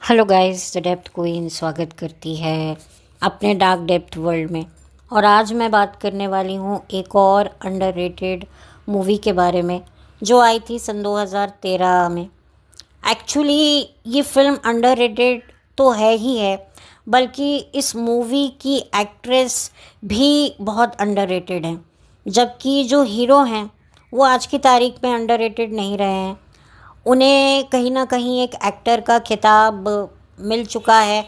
Hello guys, the depth queen स्वागत करती है अपने डार्क डेप्थ वर्ल्ड में। और आज मैं बात करने वाली हूँ एक और अंडररेटेड मूवी के बारे में जो आई थी सन 2013 में। एक्चुअली ये फिल्म अंडररेटेड तो है ही है, बल्कि इस मूवी की एक्ट्रेस भी बहुत अंडररेटेड है, जबकि जो हीरो हैं वो आज की तारीख में अंडररेटेड नहीं रहे हैं। उन्हें कहीं ना कहीं एक एक्टर का खिताब मिल चुका है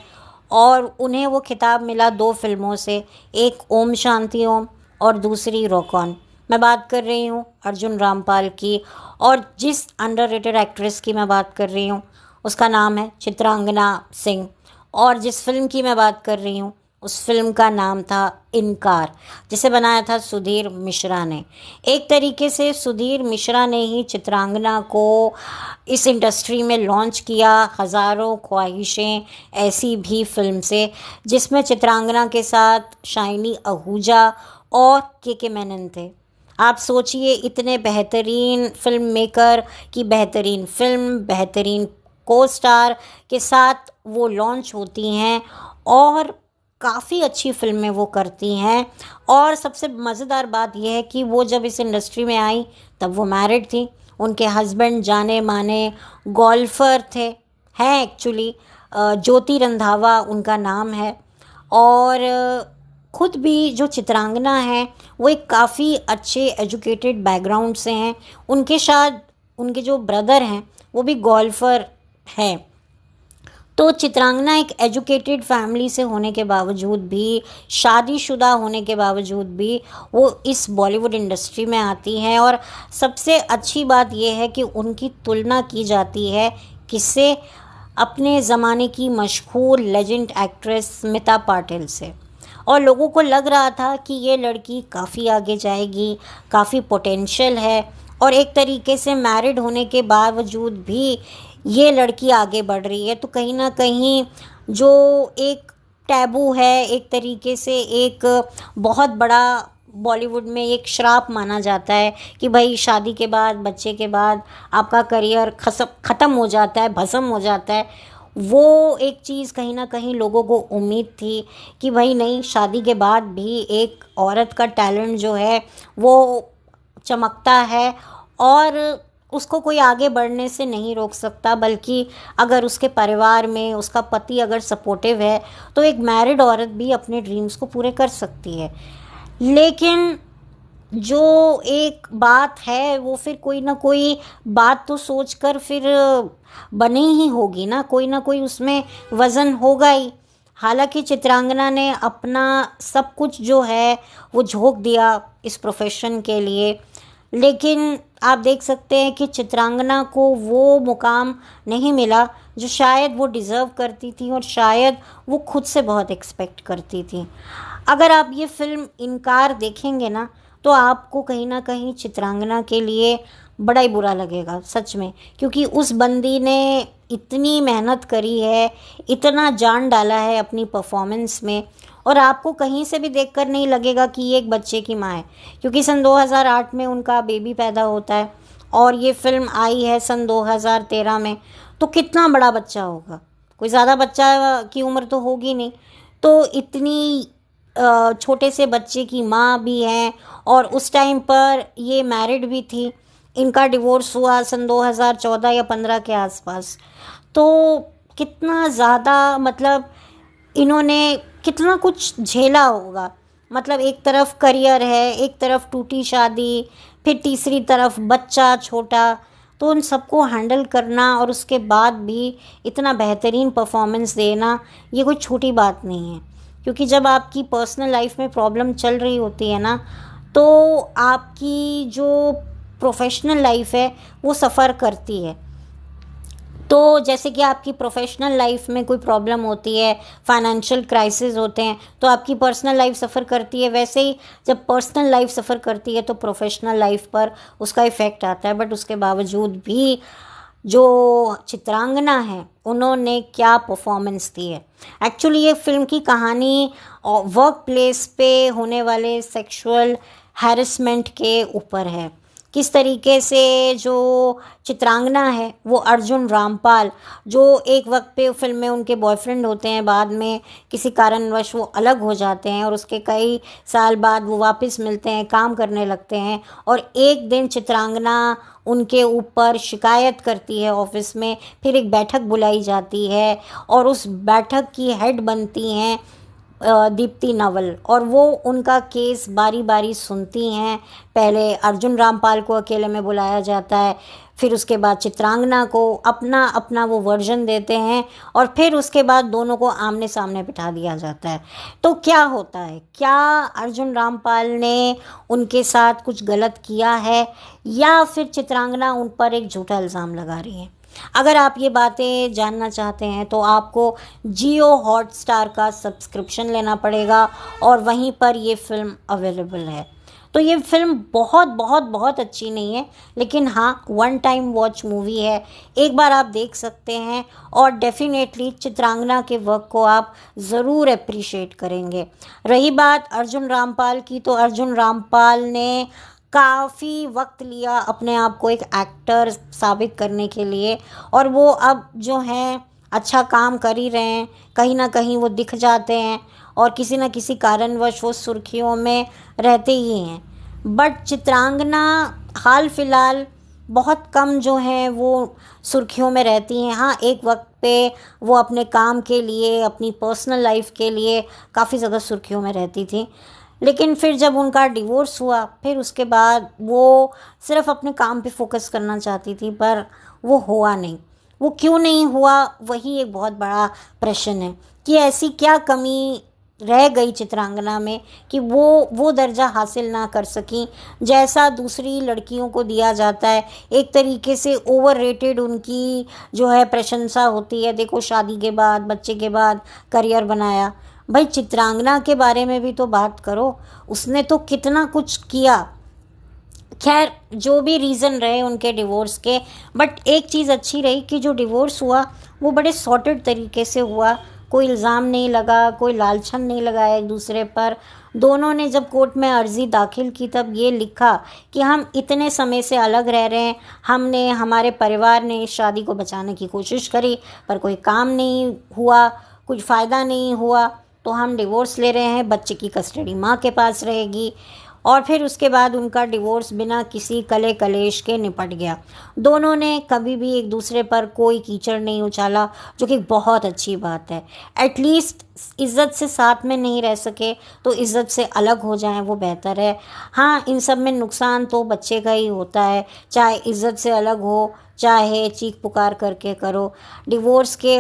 और उन्हें वो खिताब मिला दो फिल्मों से, एक ओम शांति ओम और दूसरी रॉक ऑन। मैं बात कर रही हूँ अर्जुन रामपाल की। और जिस अंडररेटेड एक्ट्रेस की मैं बात कर रही हूँ उसका नाम है चित्रांगना सिंह। और जिस फिल्म की मैं बात कर रही हूँ उस फिल्म का नाम था इनकार, जिसे बनाया था सुधीर मिश्रा ने। एक तरीके से सुधीर मिश्रा ने ही चित्रांगना को इस इंडस्ट्री में लॉन्च किया। हज़ारों ख्वाहिशें ऐसी भी फिल्म से, जिसमें चित्रांगना के साथ शाइनी आहूजा और के मेनन थे। आप सोचिए, इतने बेहतरीन फिल्म मेकर की बेहतरीन फिल्म, बेहतरीन को स्टार के साथ वो लॉन्च होती हैं और काफ़ी अच्छी फिल्में वो करती हैं। और सबसे मज़ेदार बात यह है कि वो जब इस इंडस्ट्री में आई तब वो मैरिड थी। उनके हस्बैंड जाने माने गोल्फर थे, हैं एक्चुअली, ज्योति रंधावा उनका नाम है। और खुद भी जो चित्रांगना है वो एक काफ़ी अच्छे एजुकेटेड बैकग्राउंड से हैं। उनके साथ उनके जो ब्रदर हैं वो भी गोल्फर हैं। तो चित्रांगना एक एजुकेटेड फैमिली से होने के बावजूद भी, शादीशुदा होने के बावजूद भी वो इस बॉलीवुड इंडस्ट्री में आती हैं। और सबसे अच्छी बात यह है कि उनकी तुलना की जाती है किससे? अपने ज़माने की मशहूर लेजेंड एक्ट्रेस स्मिता पाटिल से। और लोगों को लग रहा था कि ये लड़की काफ़ी आगे जाएगी, काफ़ी पोटेंशियल है। और एक तरीके से मैरिड होने के बावजूद भी ये लड़की आगे बढ़ रही है। तो कहीं ना कहीं जो एक टैबू है, एक तरीके से एक बहुत बड़ा बॉलीवुड में एक श्राप माना जाता है कि भाई शादी के बाद, बच्चे के बाद आपका करियर ख़त्म हो जाता है, भस्म हो जाता है। वो एक चीज़ कहीं ना कहीं लोगों को उम्मीद थी कि भाई नहीं, शादी के बाद भी एक औरत का टैलेंट जो है वो चमकता है और उसको कोई आगे बढ़ने से नहीं रोक सकता। बल्कि अगर उसके परिवार में उसका पति अगर सपोर्टिव है तो एक मैरिड औरत भी अपने ड्रीम्स को पूरे कर सकती है। लेकिन जो एक बात है वो फिर कोई ना कोई बात तो सोचकर फिर बनी ही होगी ना कोई उसमें वज़न होगा ही। हालांकि चित्रांगना ने अपना सब कुछ जो है वो झोंक दिया इस प्रोफेशन के लिए, लेकिन आप देख सकते हैं कि चित्रांगना को वो मुकाम नहीं मिला जो शायद वो डिज़र्व करती थी और शायद वो खुद से बहुत एक्सपेक्ट करती थी। अगर आप ये फिल्म इनकार देखेंगे ना तो आपको कहीं ना कहीं चित्रांगना के लिए बड़ा ही बुरा लगेगा सच में, क्योंकि उस बंदी ने इतनी मेहनत करी है, इतना जान डाला है अपनी परफॉर्मेंस में। और आपको कहीं से भी देखकर नहीं लगेगा कि ये एक बच्चे की माँ है, क्योंकि सन 2008 में उनका बेबी पैदा होता है और ये फिल्म आई है सन 2013 में। तो कितना बड़ा बच्चा होगा, कोई ज़्यादा बच्चा की उम्र तो होगी नहीं। तो इतनी छोटे से बच्चे की माँ भी हैं और उस टाइम पर ये मैरिड भी थी। इनका डिवोर्स हुआ सन 2014 या 15 के आसपास। तो कितना ज़्यादा, मतलब इन्होंने कितना कुछ झेला होगा। मतलब एक तरफ करियर है, एक तरफ टूटी शादी, फिर तीसरी तरफ बच्चा छोटा। तो उन सबको हैंडल करना और उसके बाद भी इतना बेहतरीन परफॉर्मेंस देना ये कोई छोटी बात नहीं है। क्योंकि जब आपकी पर्सनल लाइफ में प्रॉब्लम चल रही होती है ना, तो आपकी जो प्रोफेशनल लाइफ है वो सफ़र करती है। तो जैसे कि आपकी प्रोफेशनल लाइफ में कोई प्रॉब्लम होती है, फाइनेंशियल क्राइसिस होते हैं, तो आपकी पर्सनल लाइफ सफ़र करती है। वैसे ही जब पर्सनल लाइफ सफ़र करती है तो प्रोफेशनल लाइफ पर उसका इफ़ेक्ट आता है। बट उसके बावजूद भी जो चित्रांगना है उन्होंने क्या परफॉर्मेंस दी है। एक्चुअली ये फिल्म की कहानी वर्क प्लेस पे होने वाले सेक्सुअल हैरेसमेंट के ऊपर है। किस तरीके से जो चित्रांगना है वो अर्जुन रामपाल, जो एक वक्त पे फिल्म में उनके बॉयफ्रेंड होते हैं, बाद में किसी कारणवश वो अलग हो जाते हैं और उसके कई साल बाद वो वापस मिलते हैं, काम करने लगते हैं। और एक दिन चित्रांगना उनके ऊपर शिकायत करती है ऑफिस में, फिर एक बैठक बुलाई जाती है और उस बैठक की हेड बनती हैं दीप्ति नवल, और वो उनका केस बारी बारी सुनती हैं। पहले अर्जुन रामपाल को अकेले में बुलाया जाता है, फिर उसके बाद चित्रांगना को अपना अपना वो वर्जन देते हैं, और फिर उसके बाद दोनों को आमने सामने बिठा दिया जाता है। तो क्या होता है, क्या अर्जुन रामपाल ने उनके साथ कुछ गलत किया है या फिर चित्रांगना उन पर एक झूठा इल्ज़ाम लगा रही है? अगर आप ये बातें जानना चाहते हैं तो आपको जियो हॉटस्टार का सब्सक्रिप्शन लेना पड़ेगा और वहीं पर ये फ़िल्म अवेलेबल है। तो ये फ़िल्म बहुत बहुत बहुत अच्छी नहीं है, लेकिन हाँ, वन टाइम वॉच मूवी है, एक बार आप देख सकते हैं और डेफिनेटली चित्रांगना के वर्क को आप ज़रूर अप्रिशिएट करेंगे। रही बात अर्जुन रामपाल की, तो अर्जुन रामपाल ने काफ़ी वक्त लिया अपने आप को एक एक्टर साबित करने के लिए, और वो अब जो हैं अच्छा काम कर ही रहे हैं, कहीं ना कहीं वो दिख जाते हैं और किसी न किसी कारणवश वो सुर्खियों में रहते ही हैं। बट चित्रांगना हाल फिलहाल बहुत कम जो हैं वो सुर्खियों में रहती हैं। हाँ, एक वक्त पे वो अपने काम के लिए, अपनी पर्सनल लाइफ के लिए काफ़ी ज़्यादा सुर्खियों में रहती थी, लेकिन फिर जब उनका डिवोर्स हुआ, फिर उसके बाद वो सिर्फ अपने काम पे फोकस करना चाहती थी, पर वो हुआ नहीं। वो क्यों नहीं हुआ, वही एक बहुत बड़ा प्रश्न है कि ऐसी क्या कमी रह गई चित्रांगना में कि वो दर्जा हासिल ना कर सकी जैसा दूसरी लड़कियों को दिया जाता है। एक तरीके से ओवररेटेड उनकी जो है प्रशंसा होती है, देखो शादी के बाद, बच्चे के बाद करियर बनाया। भाई, चित्रांगना के बारे में भी तो बात करो, उसने तो कितना कुछ किया। खैर, जो भी रीज़न रहे उनके डिवोर्स के, बट एक चीज़ अच्छी रही कि जो डिवोर्स हुआ वो बड़े सॉर्टेड तरीके से हुआ, कोई इल्ज़ाम नहीं लगा, कोई लालछन नहीं लगाया एक दूसरे पर। दोनों ने जब कोर्ट में अर्ज़ी दाखिल की तब ये लिखा कि हम इतने समय से अलग रह रहे हैं, हमने, हमारे परिवार ने इस शादी को बचाने की कोशिश करी पर कोई काम नहीं हुआ, कुछ फ़ायदा नहीं हुआ, तो हम डिवोर्स ले रहे हैं, बच्चे की कस्टडी माँ के पास रहेगी। और फिर उसके बाद उनका डिवोर्स बिना किसी कले कलेश के निपट गया। दोनों ने कभी भी एक दूसरे पर कोई कीचड़ नहीं उछाला, जो कि बहुत अच्छी बात है। एटलीस्ट इज़्ज़त से साथ में नहीं रह सके तो इज़्ज़त से अलग हो जाएं, वो बेहतर है। हाँ, इन सब में नुकसान तो बच्चे का ही होता है, चाहे इज़्ज़त से अलग हो, चाहे चीख पुकार करके करो। डिवोर्स के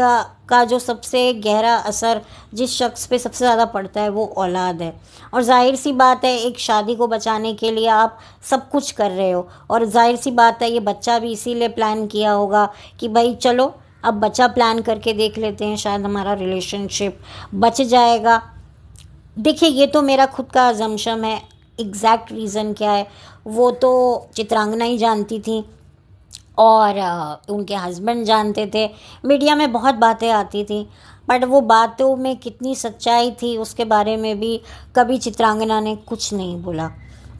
का जो सबसे गहरा असर जिस शख्स पे सबसे ज़्यादा पड़ता है वो औलाद है, और जाहिर सी बात है एक शादी को बचाने के लिए आप सब कुछ कर रहे हो, और जाहिर सी बात है ये बच्चा भी इसीलिए प्लान किया होगा कि भाई चलो अब बच्चा प्लान करके देख लेते हैं, शायद हमारा रिलेशनशिप बच जाएगा। देखिए, ये तो मेरा खुद का अजम्पशन है, एग्जैक्ट रीज़न क्या है वो तो चित्रांगना ही जानती थी और उनके हस्बैंड जानते थे। मीडिया में बहुत बातें आती थी, बट वो बातों में कितनी सच्चाई थी उसके बारे में भी कभी चित्रांगना ने कुछ नहीं बोला।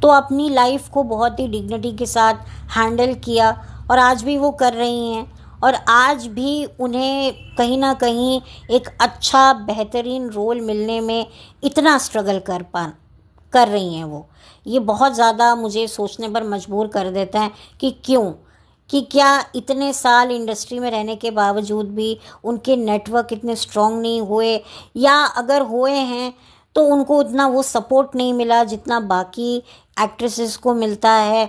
तो अपनी लाइफ को बहुत ही डिग्निटी के साथ हैंडल किया, और आज भी वो कर रही हैं, और आज भी उन्हें कहीं ना कहीं एक अच्छा बेहतरीन रोल मिलने में इतना स्ट्रगल कर रही हैं वो। ये बहुत ज़्यादा मुझे सोचने पर मजबूर कर देता है कि क्यों, कि क्या इतने साल इंडस्ट्री में रहने के बावजूद भी उनके नेटवर्क इतने स्ट्रॉन्ग नहीं हुए, या अगर हुए हैं तो उनको उतना वो सपोर्ट नहीं मिला जितना बाकी एक्ट्रेसेस को मिलता है।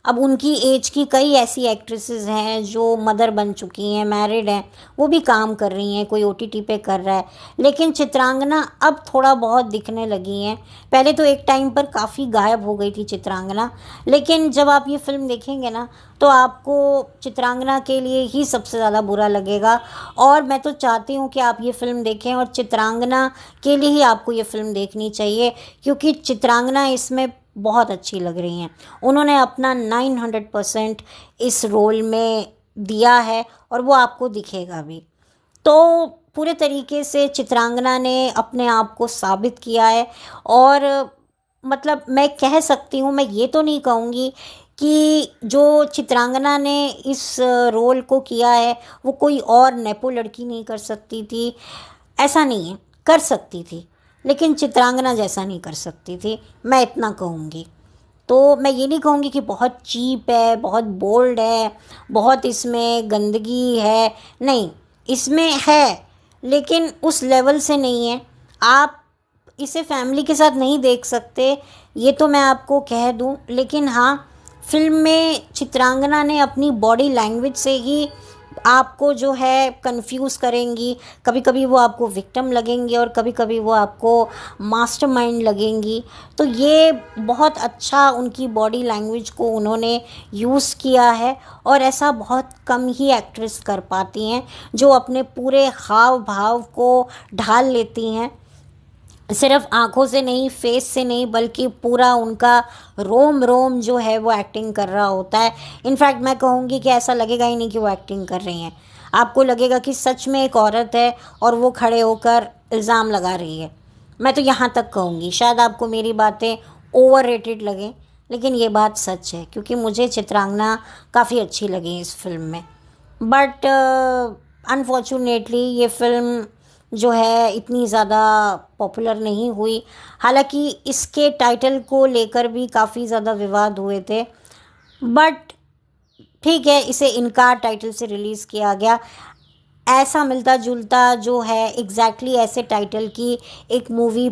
अब उनकी एज की कई ऐसी एक्ट्रेसेस हैं जो मदर बन चुकी हैं, मैरिड हैं, वो भी काम कर रही हैं, कोई ओटीटी पे कर रहा है, लेकिन चित्रांगना अब थोड़ा बहुत दिखने लगी हैं। पहले तो एक टाइम पर काफ़ी गायब हो गई थी चित्रांगना, लेकिन जब आप ये फिल्म देखेंगे ना तो आपको चित्रांगना के लिए ही सबसे ज़्यादा बुरा लगेगा, और मैं तो चाहती हूँ कि आप ये फ़िल्म देखें और चित्रांगना के लिए ही आपको ये फ़िल्म देखनी चाहिए, क्योंकि चित्रांगना इसमें बहुत अच्छी लग रही हैं। उन्होंने अपना 900% इस रोल में दिया है और वो आपको दिखेगा भी। तो पूरे तरीके से चित्रांगना ने अपने आप को साबित किया है, और मतलब मैं कह सकती हूँ, मैं ये तो नहीं कहूँगी कि जो चित्रांगना ने इस रोल को किया है वो कोई और नेपो लड़की नहीं कर सकती थी, ऐसा नहीं है, कर सकती थी, लेकिन चित्रांगना जैसा नहीं कर सकती थी, मैं इतना कहूँगी। तो मैं ये नहीं कहूँगी कि बहुत चीप है, बहुत बोल्ड है, बहुत इसमें गंदगी है, नहीं, इसमें है, लेकिन उस लेवल से नहीं है। आप इसे फैमिली के साथ नहीं देख सकते, ये तो मैं आपको कह दूं, लेकिन हाँ, फिल्म में चित्रांगना ने अपनी बॉडी लैंग्वेज से ही आपको जो है कंफ्यूज करेंगी। कभी कभी वो आपको विक्टिम लगेंगी और कभी कभी वो आपको मास्टरमाइंड लगेंगी। तो ये बहुत अच्छा उनकी बॉडी लैंग्वेज को उन्होंने यूज़ किया है, और ऐसा बहुत कम ही एक्ट्रेस कर पाती हैं जो अपने पूरे हाव भाव को ढाल लेती हैं, सिर्फ आंखों से नहीं, फेस से नहीं, बल्कि पूरा उनका रोम रोम जो है वो एक्टिंग कर रहा होता है। इनफैक्ट मैं कहूँगी कि ऐसा लगेगा ही नहीं कि वो एक्टिंग कर रही हैं, आपको लगेगा कि सच में एक औरत है और वो खड़े होकर इल्ज़ाम लगा रही है। मैं तो यहाँ तक कहूँगी, शायद आपको मेरी बातें ओवर रेटेड लगें, लेकिन ये बात सच है, क्योंकि मुझे चित्रांगना काफ़ी अच्छी लगी इस फिल्म में। बट अनफॉर्चुनेटली ये फ़िल्म जो है इतनी ज़्यादा पॉपुलर नहीं हुई। हालांकि इसके टाइटल को लेकर भी काफ़ी ज़्यादा विवाद हुए थे, बट ठीक है, इसे इनकार टाइटल से रिलीज़ किया गया। ऐसा मिलता जुलता जो है एग्जैक्टली ऐसे टाइटल की एक मूवी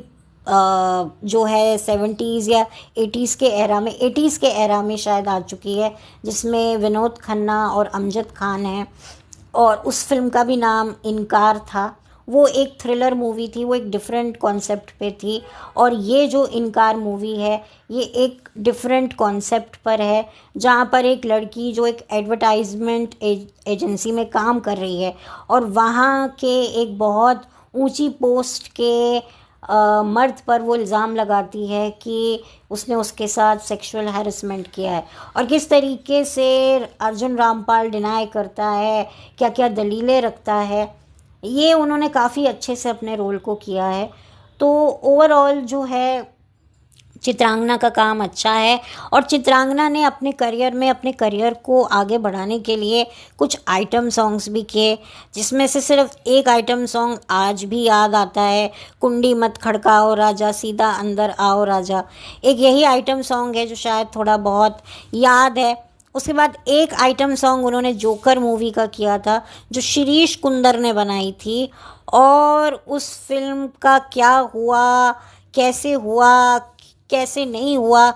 जो है 70s या 80s के एरा में शायद आ चुकी है, जिसमें विनोद खन्ना और अमजद खान हैं, और उस फिल्म का भी नाम इनकार था। वो एक थ्रिलर मूवी थी, वो एक डिफरेंट कॉन्सेप्ट पे थी, और ये जो इनकार मूवी है ये एक डिफरेंट कॉन्सेप्ट पर है, जहाँ पर एक लड़की जो एक एडवर्टाइजमेंट एजेंसी में काम कर रही है और वहाँ के एक बहुत ऊंची पोस्ट के मर्द पर वो इल्ज़ाम लगाती है कि उसने उसके साथ सेक्सुअल हैरेसमेंट किया है, और किस तरीके से अर्जुन रामपाल डिनाई करता है, क्या क्या दलीलें रखता है, ये उन्होंने काफ़ी अच्छे से अपने रोल को किया है। तो ओवरऑल जो है चित्रांगना का काम अच्छा है, और चित्रांगना ने अपने करियर को आगे बढ़ाने के लिए कुछ आइटम सॉन्ग्स भी किए, जिसमें से सिर्फ एक आइटम सॉन्ग आज भी याद आता है, कुंडी मत खड़काओ राजा सीधा अंदर आओ राजा। एक यही आइटम सॉन्ग है जो शायद थोड़ा बहुत याद है। उसके बाद एक आइटम सॉन्ग उन्होंने जोकर मूवी का किया था, जो शिरीष कुंदर ने बनाई थी, और उस फिल्म का क्या हुआ, कैसे हुआ, कैसे नहीं हुआ,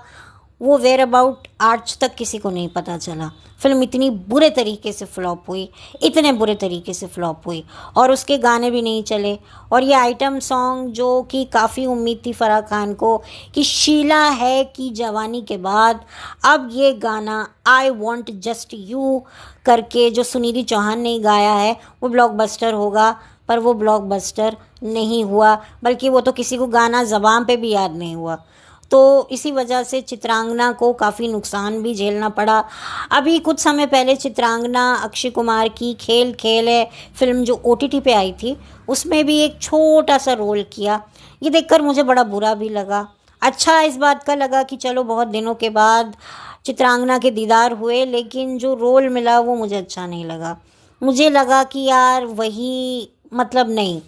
वो वेयर अबाउट आज तक किसी को नहीं पता चला। फिल्म इतनी बुरे तरीके से फ्लॉप हुई, इतने बुरे तरीके से फ्लॉप हुई, और उसके गाने भी नहीं चले। और ये आइटम सॉन्ग जो कि काफ़ी उम्मीद थी फराह खान को कि शीला है कि जवानी के बाद अब ये गाना आई वॉन्ट जस्ट यू करके जो सुनिधि चौहान ने गाया है वो ब्लॉकबस्टर होगा, पर वो ब्लॉकबस्टर नहीं हुआ, बल्कि वो तो किसी को गाना ज़बान पे भी याद नहीं हुआ। तो इसी वजह से चित्रांगना को काफ़ी नुकसान भी झेलना पड़ा। अभी कुछ समय पहले चित्रांगना अक्षय कुमार की खेल खेल है फिल्म जो OTT पे आई थी, उसमें भी एक छोटा सा रोल किया। ये देखकर मुझे बड़ा बुरा भी लगा। अच्छा इस बात का लगा कि चलो बहुत दिनों के बाद चित्रांगना के दीदार हुए, लेकिन जो रोल मिला वो मुझे अच्छा नहीं लगा। मुझे लगा कि यार वही मतलब नहीं,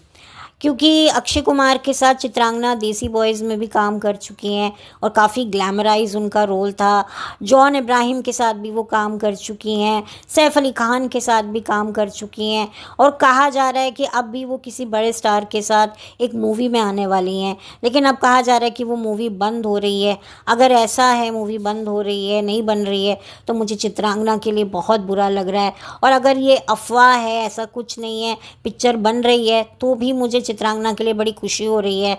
क्योंकि अक्षय कुमार के साथ चित्रांगना देसी बॉयज़ में भी काम कर चुकी हैं और काफ़ी ग्लैमराइज उनका रोल था। जॉन इब्राहिम के साथ भी वो काम कर चुकी हैं, सैफ अली खान के साथ भी काम कर चुकी हैं, और कहा जा रहा है कि अब भी वो किसी बड़े स्टार के साथ एक मूवी में आने वाली हैं। लेकिन अब कहा जा रहा है कि वो मूवी बंद हो रही है। अगर ऐसा है, मूवी बंद हो रही है, नहीं बन रही है, तो मुझे चित्रांगना के लिए बहुत बुरा लग रहा है। और अगर ये अफवाह है, ऐसा कुछ नहीं है, पिक्चर बन रही है, तो भी मुझे चित्रांगना के लिए बड़ी खुशी हो रही है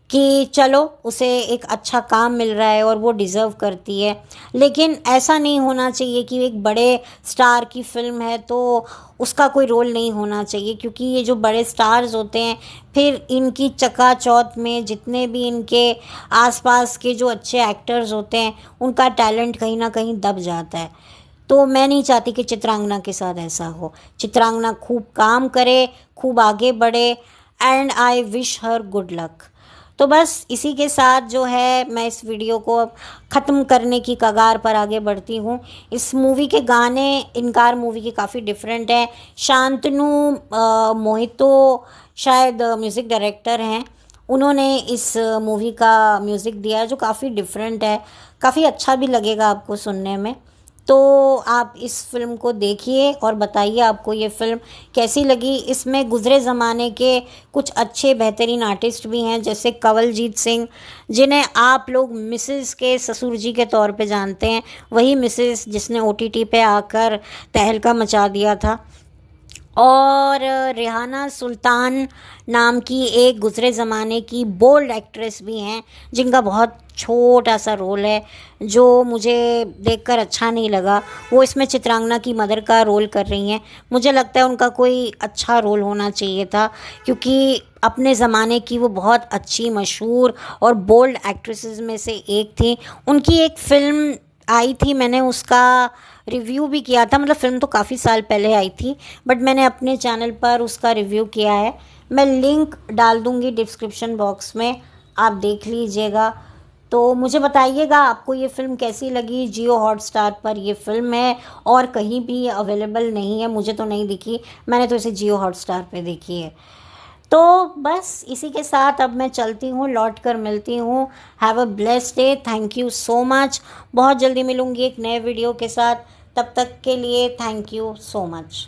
कि चलो उसे एक अच्छा काम मिल रहा है और वो डिज़र्व करती है। लेकिन ऐसा नहीं होना चाहिए कि एक बड़े स्टार की फ़िल्म है तो उसका कोई रोल नहीं होना चाहिए, क्योंकि ये जो बड़े स्टार्स होते हैं फिर इनकी चकाचौंध में जितने भी इनके आसपास के जो अच्छे एक्टर्स होते हैं उनका टैलेंट कहीं ना कहीं दब जाता है। तो मैं नहीं चाहती कि चित्रांगना के साथ ऐसा हो। चित्रांगना खूब काम करे, खूब आगे बढ़े, and I wish her good luck. तो बस इसी के साथ जो है मैं इस वीडियो को अब ख़त्म करने की कगार पर आगे बढ़ती हूँ। इस मूवी के गाने इनकार मूवी के काफ़ी डिफरेंट हैं। शांतनु मोहितो शायद म्यूज़िक डायरेक्टर हैं, उन्होंने इस मूवी का म्यूज़िक दिया है जो काफ़ी डिफरेंट है, काफ़ी अच्छा भी लगेगा आपको सुनने में। तो आप इस फ़िल्म को देखिए और बताइए आपको ये फ़िल्म कैसी लगी। इसमें गुज़रे ज़माने के कुछ अच्छे बेहतरीन आर्टिस्ट भी हैं, जैसे कंवलजीत सिंह, जिन्हें आप लोग मिसेस के ससुर जी के तौर पे जानते हैं, वही मिसेस जिसने ओटीटी पे आकर तहलका मचा दिया था। और रेहाना सुल्तान नाम की एक गुज़रे ज़माने की बोल्ड एक्ट्रेस भी हैं, जिनका बहुत छोटा सा रोल है जो मुझे देखकर अच्छा नहीं लगा। वो इसमें चित्रांगना की मदर का रोल कर रही हैं। मुझे लगता है उनका कोई अच्छा रोल होना चाहिए था, क्योंकि अपने ज़माने की वो बहुत अच्छी मशहूर और बोल्ड एक्ट्रेसेस में से एक थी। उनकी एक फ़िल्म आई थी, मैंने उसका रिव्यू भी किया था, मतलब फ़िल्म तो काफ़ी साल पहले आई थी, बट मैंने अपने चैनल पर उसका रिव्यू किया है। मैं लिंक डाल दूँगी डिस्क्रिप्शन बॉक्स में, आप देख लीजिएगा। तो मुझे बताइएगा आपको ये फ़िल्म कैसी लगी। जियो हॉटस्टार पर ये फ़िल्म है और कहीं भी अवेलेबल नहीं है, मुझे तो नहीं दिखी, मैंने तो इसे जियो हॉटस्टार पे देखी है। तो बस इसी के साथ अब मैं चलती हूँ, लौट कर मिलती हूँ। Have a blessed day, thank you so much. बहुत जल्दी मिलूँगी एक नए वीडियो के साथ, तब तक के लिए थैंक यू सो मच।